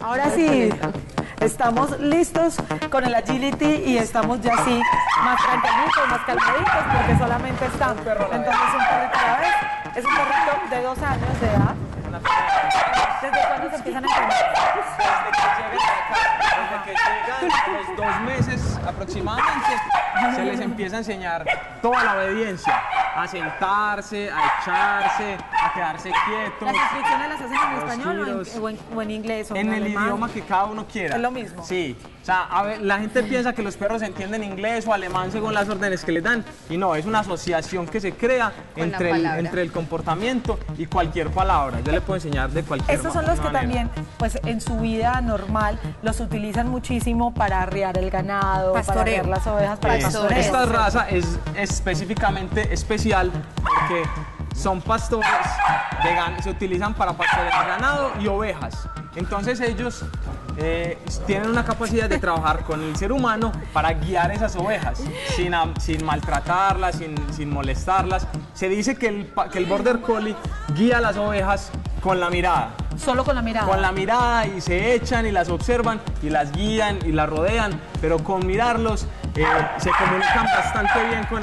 Ahora sí, estamos listos con el agility y estamos ya así más tranquilitos, más calmaditos, porque solamente están. Entonces un perrito a la vez. Es un perrito de 2 años de edad. ¿Desde cuándo se empiezan a entrenar? Desde que llegan a los 2 meses aproximadamente, se les empieza a enseñar toda la obediencia, a sentarse, a echarse, a quedarse quietos. ¿Las instrucciones las hacen en español o en inglés o en el alemán? idioma que cada uno quiera. Es lo mismo. Sí. O sea, a ver, la gente piensa que los perros entienden inglés o alemán según las órdenes que les dan, y no, es una asociación que se crea entre el comportamiento y cualquier palabra. Yo le puedo enseñar de cualquier Estos son los que también, pues en su vida normal, los utilizan muchísimo para arriar el ganado, para arriar las ovejas, para pastoreo. Esta raza es específicamente especial porque son pastores se utilizan para pastorear ganado y ovejas. Entonces ellos tienen una capacidad de trabajar con el ser humano para guiar esas ovejas sin maltratarlas, sin molestarlas. Se dice que el Border Collie guía a las ovejas con la mirada. Solo con la mirada. Con la mirada, y se echan y las observan y las guían y las rodean, pero con mirarlos se comunican bastante bien con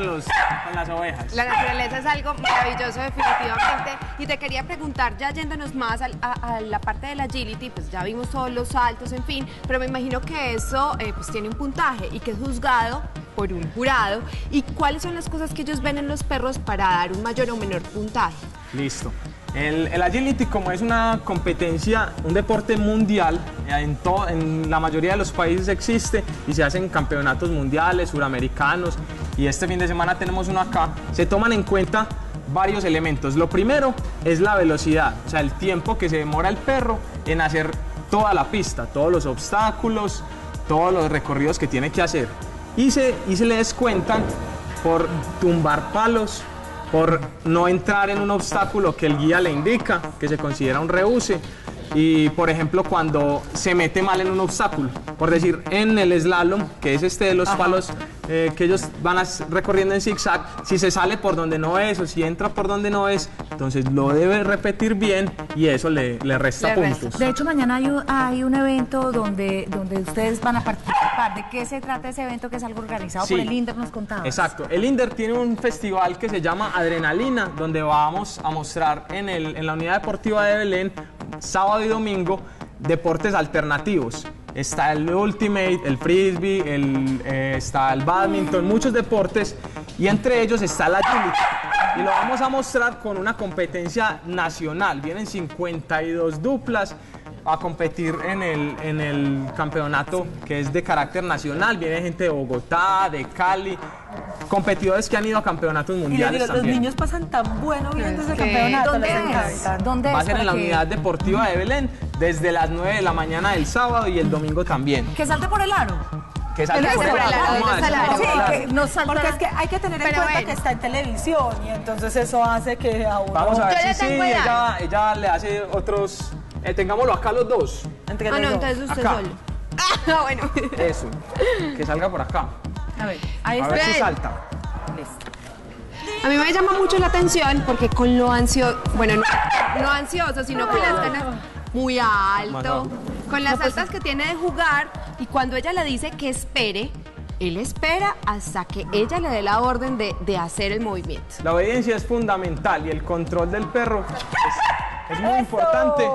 las ovejas. La naturaleza es algo maravilloso definitivamente. Y te quería preguntar, ya yéndonos más a la parte del agility, pues ya vimos todos los saltos, en fin, pero me imagino que eso pues tiene un puntaje y que es juzgado por un jurado. ¿Y cuáles son las cosas que ellos ven en los perros para dar un mayor o menor puntaje? Listo. El agility, como es una competencia, un deporte mundial, en la mayoría de los países existe y se hacen campeonatos mundiales, suramericanos, y este fin de semana tenemos uno acá. Se toman en cuenta varios elementos. Lo primero es la velocidad, o sea, el tiempo que se demora el perro en hacer toda la pista, todos los obstáculos, todos los recorridos que tiene que hacer. Y se le descuentan por tumbar palos, por no entrar en un obstáculo que el guía le indica, que se considera un rebuse, y por ejemplo cuando se mete mal en un obstáculo, por decir en el slalom, que es este de los palos que ellos van recorriendo en zigzag, si se sale por donde no es o si entra por donde no es, entonces lo debe repetir bien y eso le resta puntos. De hecho, mañana hay un evento donde ustedes van a participar. ¿De qué se trata ese evento, que es algo organizado por el INDER, nos contabas? Exacto, el INDER tiene un festival que se llama Adrenalina, donde vamos a mostrar en la unidad deportiva de Belén, sábado y domingo, deportes alternativos. Está el ultimate, el frisbee, está el badminton, muchos deportes, y entre ellos está el agility. Y lo vamos a mostrar con una competencia nacional. Vienen 52 duplas a competir en el campeonato, que es de carácter nacional. Viene gente de Bogotá, de Cali, competidores que han ido a campeonatos mundiales. Los niños pasan tan bueno viendo ese campeonato. ¿Dónde va a ser en la unidad deportiva de Belén, desde las 9 de la mañana del sábado y el domingo también. ¿Que salte por el aro? Que salte por el aro. Porque es que hay que tener en cuenta que está en televisión y entonces eso hace que a uno... Vamos a ver si ella le hace otros... tengámoslo acá los dos. No, entonces usted acá. solo. Bueno. Eso, que salga por acá. A ver, ahí a está. ver si salta. A mí me llama mucho la atención porque con lo ansioso, bueno, no ansioso, sino con las ganas muy alto, con las altas que tiene de jugar, y cuando ella le dice que espere, él espera hasta que ella le dé la orden de hacer el movimiento. La obediencia es fundamental y el control del perro es muy importante.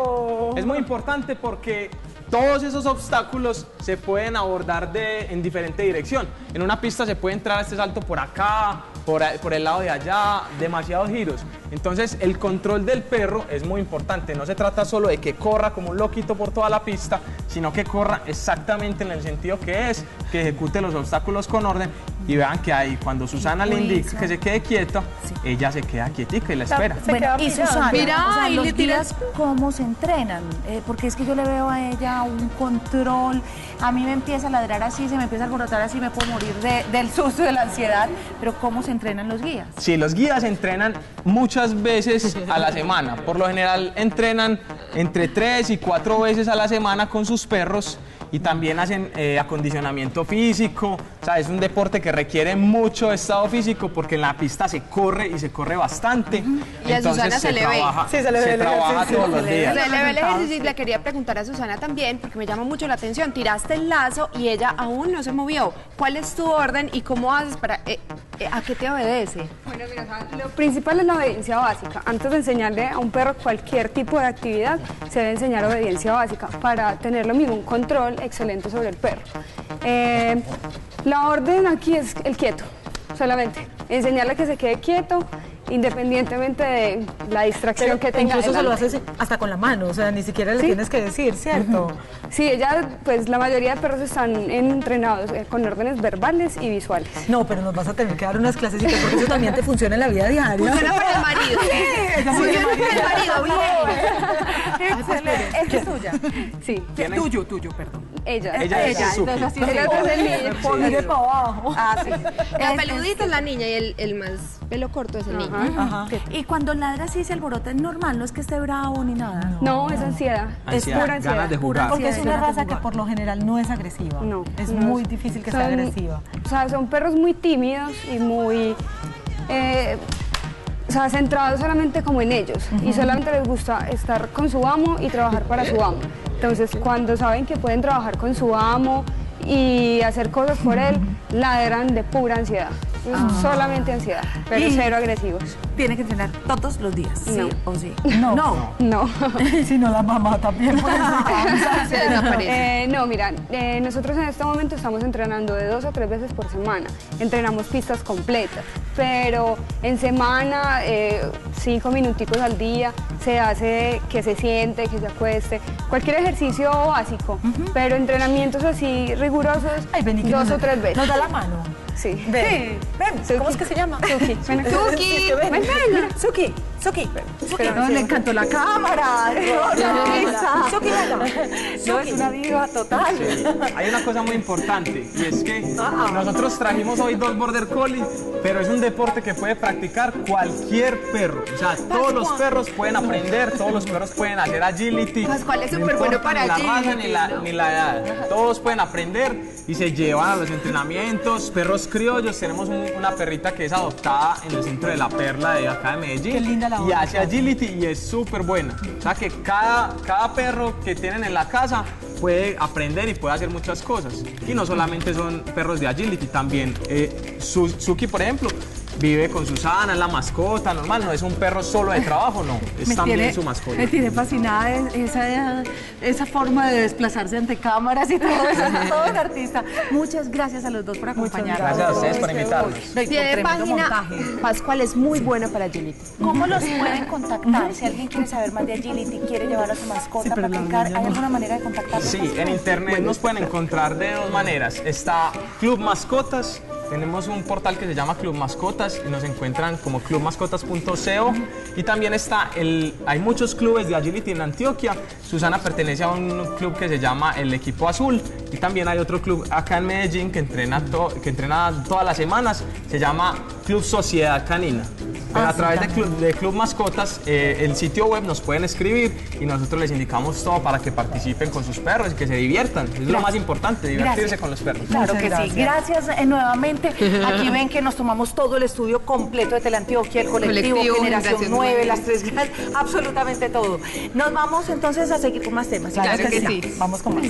Es muy importante porque todos esos obstáculos se pueden abordar en diferente dirección. En una pista se puede entrar a este salto por acá, por el lado de allá, demasiados giros. Entonces el control del perro es muy importante. No se trata solo de que corra como un loquito por toda la pista, sino que corra exactamente en el sentido que es, que ejecute los obstáculos con orden. Y vean que ahí, cuando Susana le indica que se quede quieta, ella se queda quietica y la espera. Bueno, y Susana, mira, o sea, y los le tiras cómo se entrenan, porque es que yo le veo a ella un control, a mí me empieza a ladrar así, se me empieza a alborotar así, me puedo morir del susto, de la ansiedad, pero ¿cómo se entrenan los guías? Sí, los guías entrenan muchas veces a la semana. Por lo general entrenan entre 3 y 4 veces a la semana con sus perros y también hacen acondicionamiento físico. O sea, es un deporte que requiere mucho estado físico porque en la pista se corre y se corre bastante. Y a Susana se le ve. Sí, se le ve el trabaja ejercicio, todos los se le ve. días. Le ve el ejercicio y le quería preguntar a Susana también, porque me llama mucho la atención. Tiraste el lazo y ella aún no se movió. ¿Cuál es tu orden y cómo haces para... ¿a qué te obedece? Bueno, mira, lo principal es la obediencia básica. Antes de enseñarle a un perro cualquier tipo de actividad, se debe enseñar obediencia básica para tener lo mismo, un control excelente sobre el perro. La orden aquí es el quieto, solamente. Enseñarle que se quede quieto, independientemente de la distracción que tenga. Incluso se lo delante. haces hasta con la mano, o sea, ni siquiera le Sí. tienes que decir, ¿cierto? Sí, ella, pues la mayoría de perros están entrenados con órdenes verbales y visuales. No, pero nos vas a tener que dar unas clasecitas porque eso también te funciona en la vida diaria. Funciona para el marido. Funciona para el marido, bien. Excelente. ¿Esta es tuya? Sí, ¿Tiene? Tuyo, perdón. ella. Ella es Suzuki. El otro es el niño. Ponle para abajo. Ah, sí. La peludita es la niña y el más pelo corto es el niño. Ajá. Y cuando ladra así se alborota, es normal, no es que esté bravo ni nada. No, es ansiedad. Ansiedad, es pura ansiedad. ganas de jugar. Porque es una Ganas de raza que jugar. por lo general no es agresiva. No, Es no muy es. difícil que sea agresiva. O sea, son perros muy tímidos y muy... o sea, centrados solamente como en ellos. Y solamente les gusta estar con su amo y trabajar para su amo. Entonces, cuando saben que pueden trabajar con su amo y hacer cosas por él, ladran de pura ansiedad. Es solamente ansiedad, pero Y- cero agresivos. Tiene que entrenar todos los días. ¿Sí No. o sí? No. No. Si no, la mamá también puede ser. Se desaparece. No, mira, nosotros en este momento estamos entrenando de 2 a 3 veces por semana. Entrenamos pistas completas, pero en semana, 5 minuticos al día, se hace que se siente, que se acueste, cualquier ejercicio básico, pero entrenamientos así rigurosos, Ay, vení, que 2 nos- o 3 veces. Nos da la mano. Sí. Ven, ¿cómo es que se llama? Suki. Ven acá. Suki. Ven, Ven, ven. Suki. Pero le sí. encantó la cámara. Suki, no, es una diva total. Hay una cosa muy importante y es que nosotros trajimos hoy 2 Border Collie, pero es un deporte que puede practicar cualquier perro. O sea, todos los perros pueden aprender, todos los perros pueden hacer agility. Pascual es No súper bueno importa para ni la raza agility, ni la edad. Todos pueden aprender y se llevan a los entrenamientos. Perros criollos, tenemos una perrita que es adoptada en el centro de La Perla de acá de Medellín. Qué linda la y boca. hace agility y es súper buena. O sea que cada perro que tienen en la casa puede aprender y puede hacer muchas cosas. Y no solamente son perros de agility, también Suki, por ejemplo, vive con Susana, es la mascota, normal, no es un perro solo de trabajo, no, es también su mascota. Me tiene fascinada esa forma de desplazarse ante cámaras y todo eso. Todo un artista. Muchas gracias a los dos por acompañarnos. Gracias a ustedes por invitarnos. Tiene Tremendo página. montaje. Pascual es muy bueno para agility. ¿Cómo los pueden contactar? Si alguien quiere saber más de agility, quiere llevar a su mascota a practicar, ¿hay alguna manera de contactarlos? Sí, en internet nos pueden encontrar de 2 maneras. Está Club Mascotas, tenemos un portal que se llama Club Mascotas y nos encuentran como clubmascotas.co y también hay muchos clubes de agility en Antioquia. Susana pertenece a un club que se llama el Equipo Azul y también hay otro club acá en Medellín que entrena todas las semanas, se llama Club Sociedad Canina. Pero a través de Club Mascotas, el sitio web nos pueden escribir y nosotros les indicamos todo para que participen con sus perros y que se diviertan. Es lo más importante, divertirse Gracias. con los perros. Claro Muchas que sí. Gracias nuevamente. Aquí ven que nos tomamos todo el estudio completo de Teleantioquia, el colectivo, Colectivo, Generación Generación 9, 9. las 3 grandes, absolutamente todo. Nos vamos entonces a seguir con más temas. Claro que sí. Vamos con más.